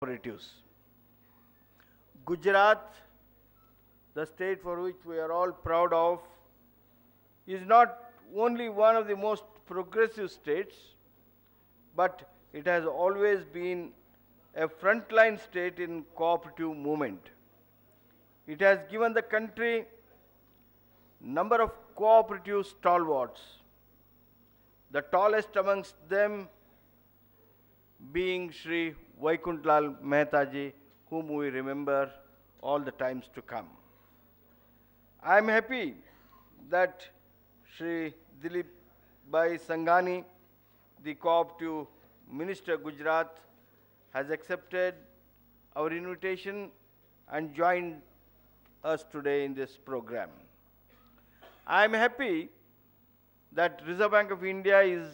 cooperatives. Gujarat, the state for which we are all proud of, is not only one of the most progressive states, but it has always been a frontline state in cooperative movement. It has given the country number of cooperative stalwarts, the tallest amongst them being Sri Vaikuntlal Mehtaji, whom we remember all the times to come. I am happy that Sri Dilip Bhai Sanghani, the cooperative Minister Gujarat, has accepted our invitation and joined us today in this program. I am happy that Reserve Bank of India is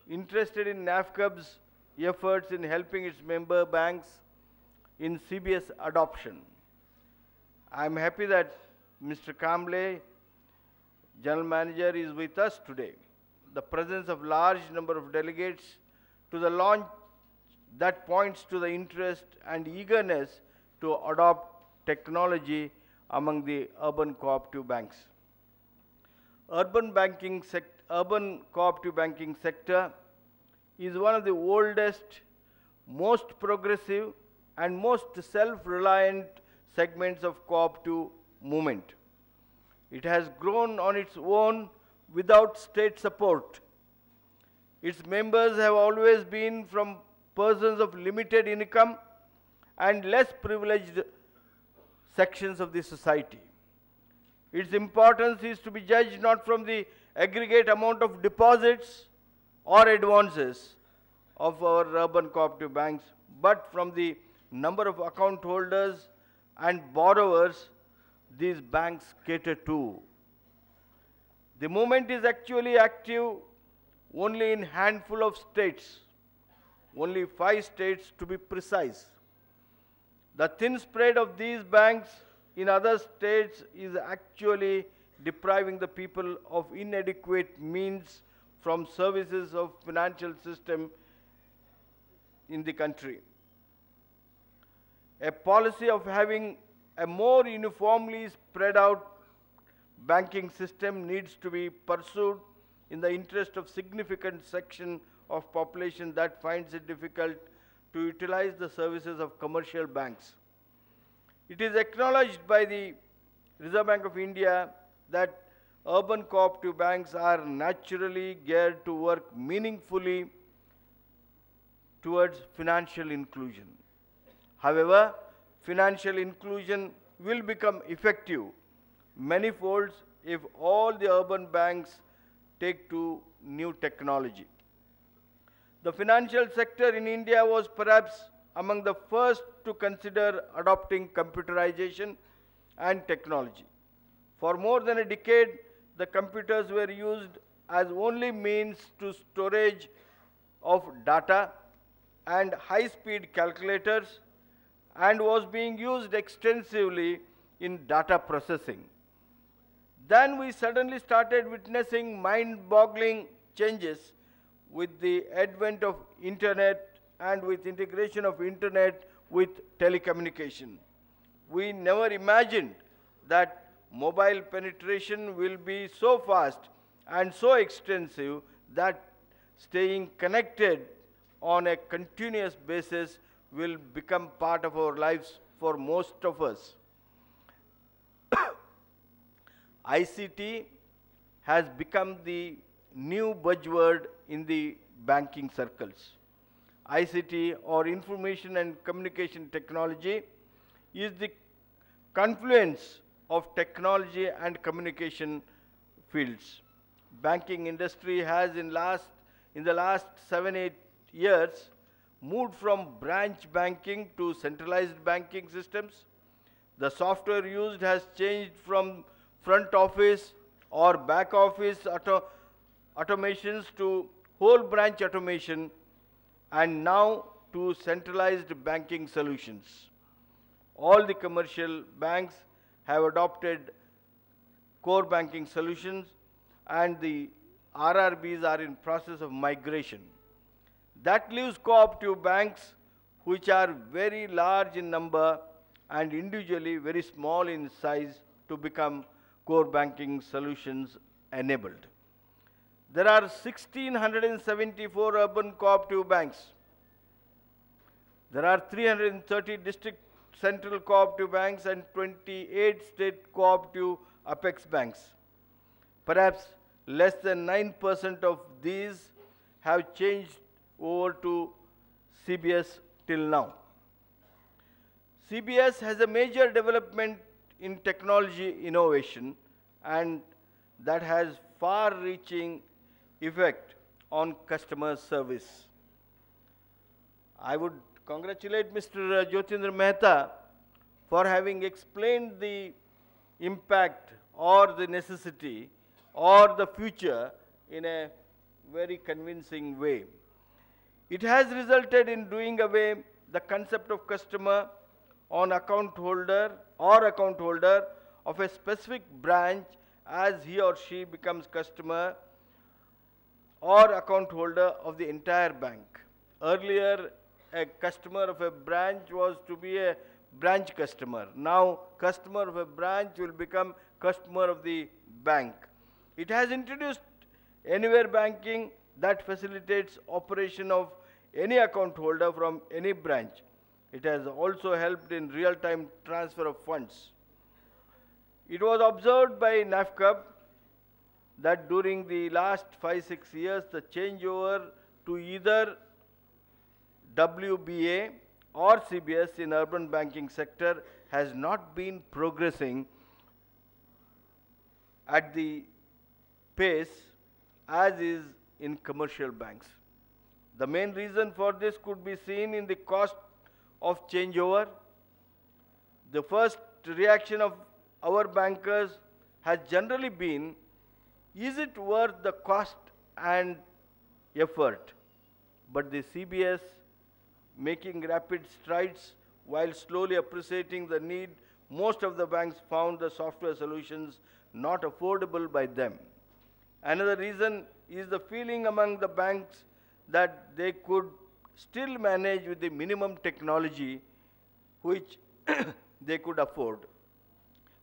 interested in NAFCUB's efforts in helping its member banks in CBS adoption. I am happy that Mr. Kamble, General Manager, is with us today. The presence of large number of delegates to the launch that points to the interest and eagerness to adopt technology among the urban cooperative banks. Urban cooperative banking sector is one of the oldest, most progressive and most self-reliant segments of cooperative movement. It has grown on its own without state support. Its members have always been from persons of limited income and less privileged sections of the society. Its importance is to be judged not from the aggregate amount of deposits or advances of our urban cooperative banks, but from the number of account holders and borrowers these banks cater to. The movement is actually active only in handful of states, only 5 states to be precise. The thin spread of these banks in other states is actually depriving the people of inadequate means from services of financial system in the country. A policy of having a more uniformly spread out banking system needs to be pursued in the interest of significant section of population that finds it difficult to utilize the services of commercial banks. It is acknowledged by the Reserve Bank of India that urban cooperative banks are naturally geared to work meaningfully towards financial inclusion. However, financial inclusion will become effective manifolds if all the urban banks take to new technology. The financial sector in India was perhaps among the first to consider adopting computerization and technology. For more than a decade, the computers were used as only means to storage of data and high-speed calculators and was being used extensively in data processing. Then we suddenly started witnessing mind-boggling changes with the advent of internet and with integration of internet with telecommunication. We never imagined that mobile penetration will be so fast and so extensive that staying connected on a continuous basis will become part of our lives for most of us. ICT has become the new buzzword in the banking circles. ICT, or information and communication technology, is the confluence of technology and communication fields. Banking industry has in the last 7-8 years moved from branch banking to centralized banking systems. The software used has changed from front office or back office automations to whole branch automation and now to centralized banking solutions. All the commercial banks have adopted core banking solutions and the RRBs are in process of migration. That leaves cooperative banks which are very large in number and individually very small in size, to become core banking solutions enabled. There are 1,674 urban cooperative banks. There are 330 district central cooperative banks and 28 state cooperative apex banks. Perhaps less than 9% of these have changed over to CBS till now. CBS has a major development in technology innovation, and that has far-reaching effect on customer service. I would congratulate Mr. Jyotindra Mehta for having explained the impact or the necessity or the future in a very convincing way. It has resulted in doing away the concept of customer on account holder or account holder of a specific branch as he or she becomes customer or account holder of the entire bank. Earlier, a customer of a branch was to be a branch customer. Now, customer of a branch will become customer of the bank. It has introduced anywhere banking that facilitates operation of any account holder from any branch. It has also helped in real-time transfer of funds. It was observed by NAFCUB that during the last 5-6 years, the changeover to either WBA or CBS in urban banking sector has not been progressing at the pace as is in commercial banks. The main reason for this could be seen in the cost of changeover. The first reaction of our bankers has generally been, is it worth the cost and effort? But the CBS, making rapid strides while slowly appreciating the need, most of the banks found the software solutions not affordable by them. Another reason is the feeling among the banks that they could still manage with the minimum technology which they could afford.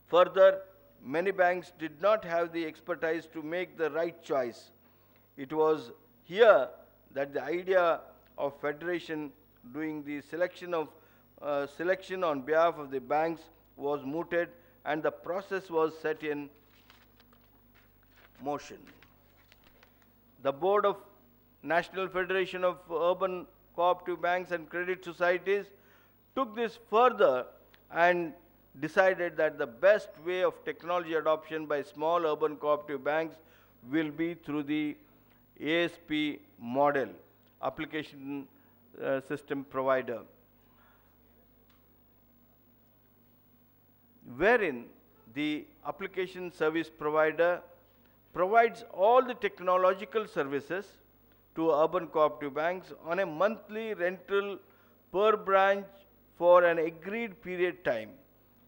Further, many banks did not have the expertise to make the right choice. It was here that the idea of federation doing the selection on behalf of the banks was mooted, and the process was set in motion. The Board of National Federation of Urban Cooperative Banks and Credit Societies took this further and decided that the best way of technology adoption by small urban cooperative banks will be through the ASP model, application system provider, wherein the application service provider provides all the technological services to urban cooperative banks on a monthly rental per branch for an agreed period time.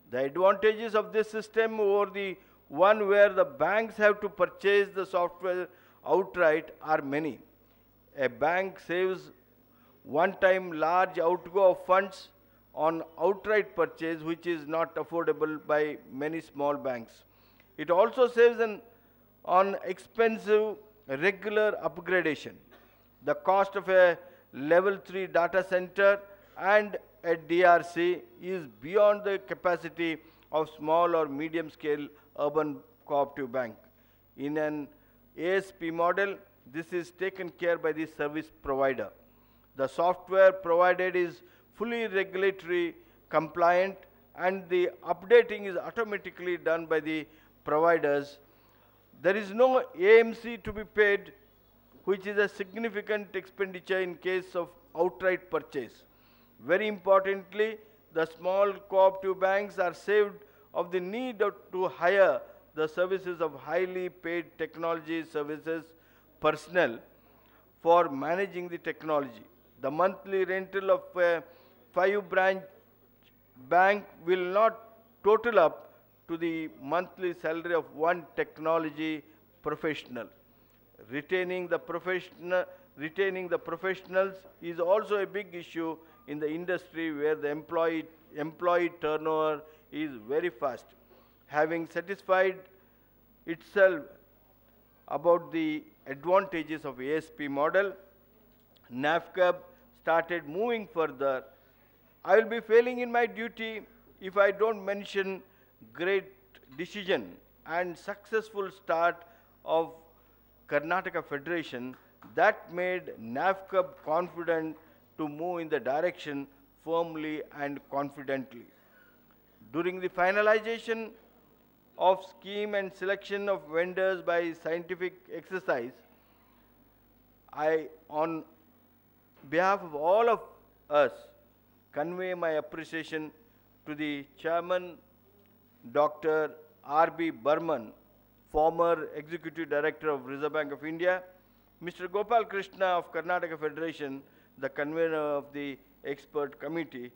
The advantages of this system over the one where the banks have to purchase the software outright are many. A bank saves one-time large outgo of funds on outright purchase, which is not affordable by many small banks. It also saves on expensive regular upgradation. The cost of a level 3 data center and a DRC is beyond the capacity of small or medium scale urban cooperative bank. In an ASP model, this is taken care by the service provider. The software provided is fully regulatory compliant, and the updating is automatically done by the providers. There is no AMC to be paid, which is a significant expenditure in case of outright purchase. Very importantly, the small cooperative banks are saved of the need to hire the services of highly paid technology services personnel for managing the technology. The monthly rental of a 5-branch bank will not total up to the monthly salary of one technology professional. Retaining the professionals is also a big issue in the industry where the employee turnover is very fast. Having satisfied itself about the advantages of ASP model, NAFCAB started moving further. I will be failing in my duty if I don't mention great decision and successful start of Karnataka Federation that made NAFCAB confident to move in the direction firmly and confidently. During the finalization of scheme and selection of vendors by scientific exercise, I, on behalf of all of us, convey my appreciation to the Chairman, Dr. R.B. Burman, former Executive Director of Reserve Bank of India, Mr. Gopal Krishna of Karnataka Federation, the convener of the expert committee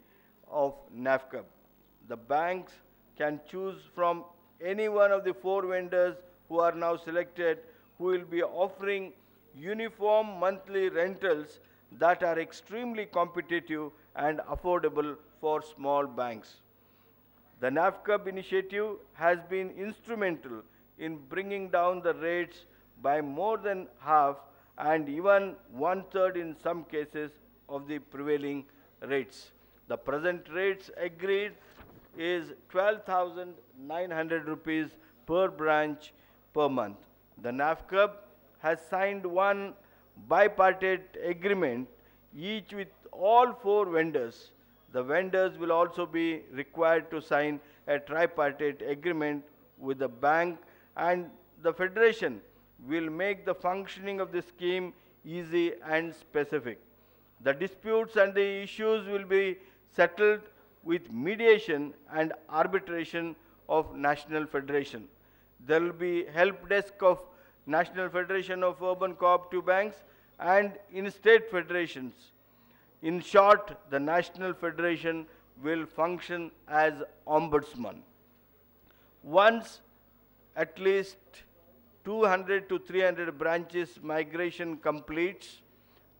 of NAFCAB. The banks can choose from any one of the 4 vendors who are now selected, who will be offering uniform monthly rentals that are extremely competitive and affordable for small banks. The NAFCAB initiative has been instrumental in bringing down the rates by more than half and even 1/3 in some cases of the prevailing rates. The present rates agreed is 12,900 rupees per branch per month. The NAFCAB has signed one bipartite agreement, each with all 4 vendors. The vendors will also be required to sign a tripartite agreement with the bank, and the Federation will make the functioning of the scheme easy and specific. The disputes and the issues will be settled with mediation and arbitration of National Federation. There will be help desk of National Federation of Urban CoopCore2 banks and in state federations. In short, the National Federation will function as ombudsman. Once at least 200 to 300 branches migration completes,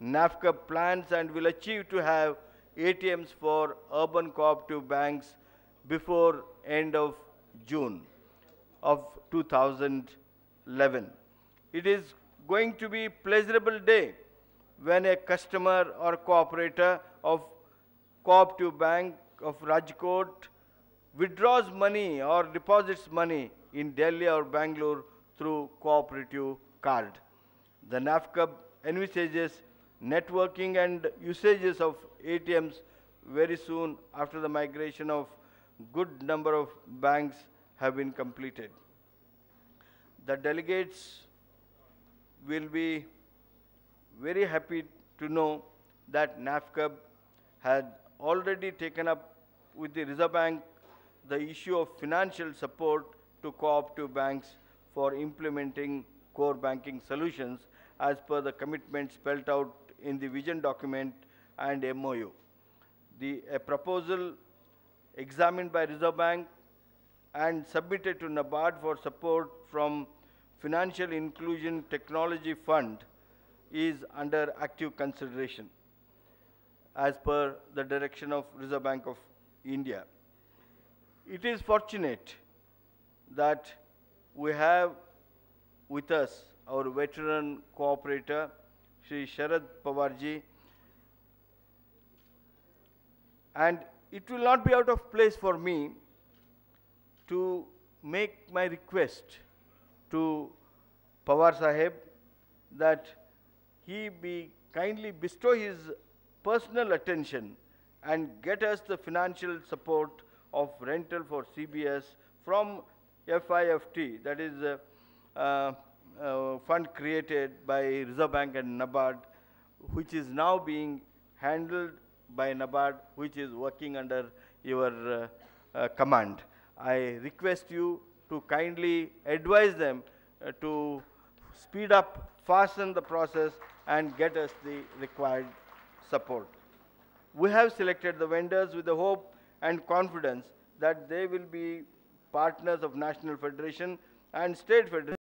NAFCAB plans and will achieve to have ATMs for urban CoopCore2 banks before end of June of 2011. It is going to be a pleasurable day when a customer or cooperator of CoopCore2 Bank of Rajkot withdraws money or deposits money in Delhi or Bangalore through cooperative card. The NAFCAB envisages networking and usages of ATMs very soon after the migration of good number of banks have been completed. The delegates will be very happy to know that NAFCAB had already taken up with the Reserve Bank the issue of financial support to CoopCore2 banks for implementing core banking solutions as per the commitment spelled out in the vision document and MOU. A proposal examined by Reserve Bank and submitted to NABARD for support from Financial Inclusion Technology Fund is under active consideration as per the direction of Reserve Bank of India. It is fortunate that we have with us our veteran cooperator, Shri Sharad Pawarji, and it will not be out of place for me to make my request to Pawar Saheb that he be kindly bestow his personal attention and get us the financial support of rental for CBS from FIFT, that is a fund created by Reserve Bank and NABARD, which is now being handled by NABARD, which is working under your command. I request you to kindly advise them to speed up, fasten the process and get us the required support. We have selected the vendors with the hope and confidence that they will be partners of National Federation and State Federation.